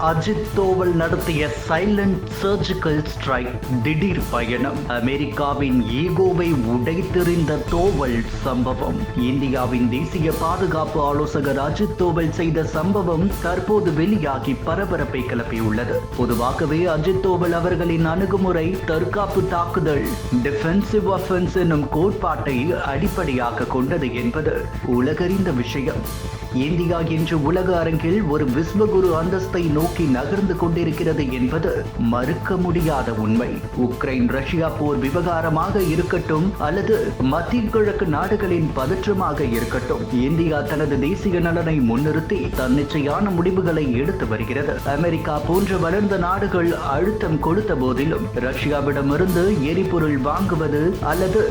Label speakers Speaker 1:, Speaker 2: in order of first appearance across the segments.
Speaker 1: அஜித் தோவல் நடத்திய silent surgical strike. திடீர் பயணம். அமெரிக்காவின் ஈகோவை உடைத்தெறிந்த தோவல் சம்பவம். இந்தியாவின் தேசிய பாதுகாப்பு ஆலோசகர் அஜித் தோவல் செய்த சம்பவம் தற்போது வெளியாகி பரபரப்பை கிளப்பியுள்ளது. பொதுவாகவே அஜித் தோவல் அவர்களின் அணுகுமுறை தற்காப்பு தாக்குதல், டிஃபென்சிவ் அஃபென்ஸ் என்னும் கோட்பாட்டை அடிப்படையாக கொண்டது என்பது உலகறிந்த விஷயம். இந்தியா இன்று உலக அரங்கில் ஒரு விஸ்வகுரு அந்தஸ்தை நோக்கி நகர்ந்து கொண்டிருக்கிறது என்பது மறுக்க முடியாத உண்மை. உக்ரைன் ரஷ்யா போர் விவகாரமாக இருக்கட்டும் அல்லது மத்திய கிழக்கு நாடுகளின் பதற்றமாக இருக்கட்டும், இந்தியா தனது தேசிய நலனை முன்னிறுத்தி தன்னிச்சையான முடிவுகளை எடுத்து வருகிறது. அமெரிக்கா போன்ற வளர்ந்த நாடுகள் அழுத்தம் கொடுத்த போதிலும் ரஷ்யாவிடமிருந்து எரிபொருள் வாங்குவது அல்லது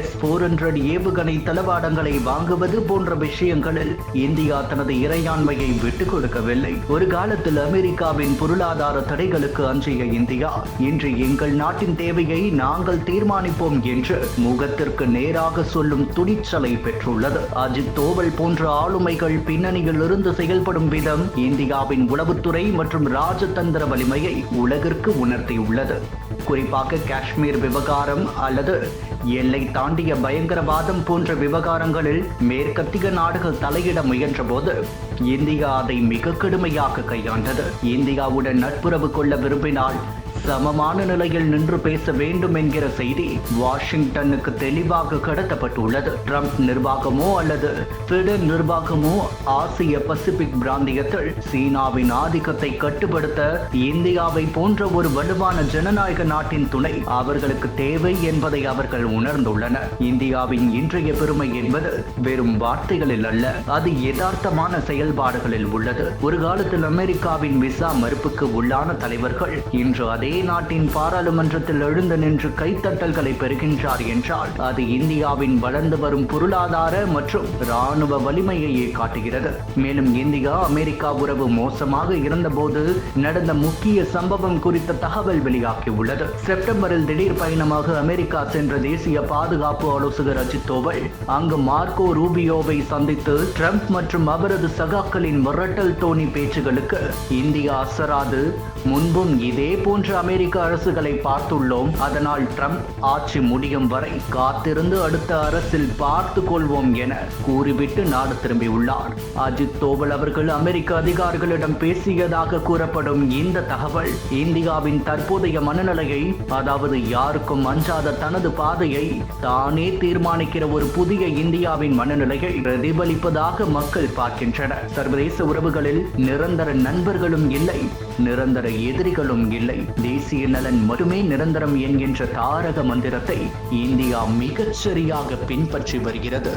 Speaker 1: S-400 ஏவுகணை தளவாடங்களை வாங்குவது போன்ற விஷயங்களில் இந்தியா தனது இறையாண்மையை விட்டுக் கொடுக்கவில்லை. ஒரு காலத்தில் அமெரிக்காவின் பொருளாதார தடைகளுக்கு அஞ்சிய இந்தியா இன்று எங்கள் நாட்டின் தேவையை நாங்கள் தீர்மானிப்போம் என்று முகத்திற்கு நேராக சொல்லும் துணிச்சலை பெற்றுள்ளது. அஜித் தோவல் போன்ற ஆளுமைகள் பின்னணியில் இருந்து செயல்படும் விதம் இந்தியாவின் உளவுத்துறை மற்றும் ராஜதந்திர வலிமையை உலகிற்கு உணர்த்தியுள்ளது. குறிப்பாக காஷ்மீர் விவகாரம் அல்லது எல்லை தாண்டிய பயங்கரவாதம் போன்ற விவகாரங்களில் மேற்கத்திய நாடுகள் தலையிட முயன்ற போது இந்தியா அதை மிக கடுமையாக கையாண்டது. இந்தியாவுடன் நட்புறவு கொள்ள விரும்பினால் சமமான நிலையில் நின்று பேச வேண்டும் என்கிற செய்தி வாஷிங்டனுக்கு தெளிவாக கடத்தப்பட்டுள்ளது. ட்ரம்ப் நிர்வாகமோ அல்லது பிடென் நிர்வாகமோ ஆசிய பசிபிக் பிராந்தியத்தில் சீனாவின் ஆதிக்கத்தை கட்டுப்படுத்த இந்தியாவை போன்ற ஒரு வலுவான ஜனநாயக நாட்டின் துணை அவர்களுக்கு தேவை என்பதை அவர்கள் உணர்ந்துள்ளனர். இந்தியாவின் இன்றைய பெருமை என்பது வெறும் வார்த்தைகளில் அல்ல, அது யதார்த்தமான செயல்பாடுகளில் உள்ளது. ஒரு காலத்தில் அமெரிக்காவின் விசா மறுப்புக்கு உள்ளான தலைவர்கள் இன்று அதே நாட்டின் பாராளுமன்றத்தில் எழுந்து நின்று கைத்தட்டல்களை பெறுகின்றார் என்றால் அது இந்தியாவின் வளர்ந்து வரும் பொருளாதார மற்றும் ராணுவ வலிமையையே காட்டுகிறது. மேலும் இந்தியா அமெரிக்கா உறவு மோசமாக இருந்தபோது நடந்த முக்கிய சம்பவம் குறித்த தகவல் வெளியாகியுள்ளது. செப்டம்பரில் திடீர் பயணமாக அமெரிக்கா சென்ற தேசிய பாதுகாப்பு ஆலோசகர் அஜித் தோவல் அங்கு மார்க்கோ ரூபியோவை சந்தித்து ட்ரம்ப் மற்றும் அவரது சகாக்களின் மிரட்டல் தோணி பேச்சுகளுக்கு இந்தியா அசராது, முன்பும் இதே போன்ற அமெரிக்க அரசுகளை பார்த்துள்ளோம், அதனால் ட்ரம்ப் ஆட்சி முடியும் வரை காத்திருந்து அடுத்த அரசில் பார்த்து கொள்வோம் என கூறிவிட்டு நாடு திரும்பியுள்ளார். அஜித் தோவல் அவர்கள் அமெரிக்க அதிகாரிகளிடம் பேசியதாக கூறப்படும் இந்த தகவல் இந்தியாவின் தற்போதைய மனநிலையை, அதாவது யாருக்கும் அஞ்சாத தனது பாதையை தானே தீர்மானிக்கிற ஒரு புதிய இந்தியாவின் மனநிலையை பிரதிபலிப்பதாக மக்கள் பார்க்கின்றனர். சர்வதேச உறவுகளில் நிரந்தர நண்பர்களும் இல்லை, நிரந்தர எதிரிகளும் இல்லை, தேசிய நலன் மட்டுமே நிரந்தரம் என்கின்ற தாரக மந்திரத்தை இந்தியா மிகச் சரியாக பின்பற்றி வருகிறது.